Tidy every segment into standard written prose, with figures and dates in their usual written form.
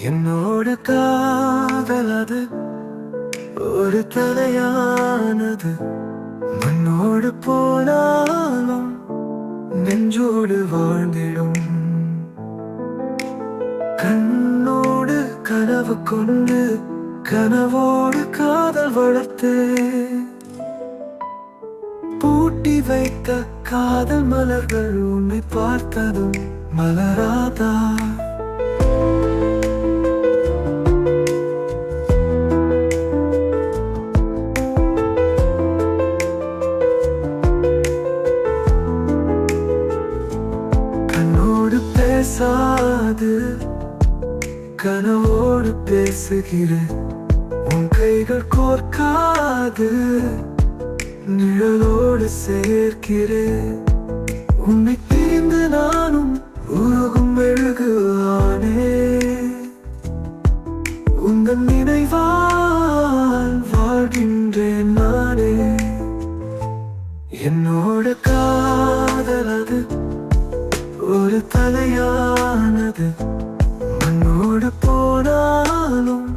என்னோட காதல் அது ஒரு தலையானது. மண்ணோடு போனாலும் நெஞ்சோடு வாழ்ந்திடும். கண்ணோடு கனவு கொண்டு கனவோடு காதல் வளர்த்து பூட்டி வைத்த காதல் மலர்கள் உன்னை பார்த்ததும் மலராதா? கண்ணோடு பேசாது கனவோடு பேசுகிறேன். உன் கைகள் கோர்க்காது நிழலோடு சேர்க்கிறேன். உன்னை பிரிந்து நானும் உருகும் மெழுகு ஆனே. உங்கள் நினைவால் வாழ்கின்றேன் நானே. என்னோட காதல் அது ஒரு தலையானது. மண்ணோடு போனாலும்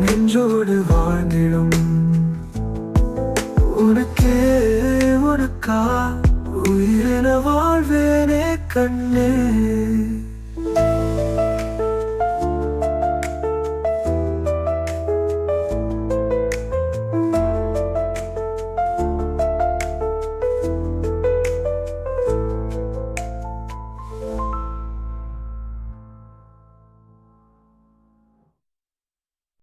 நெஞ்சோடு வாழ்ந்திடும். உனக்கே உனக்கா உயிரென வாழ்வேனே கண்ணே.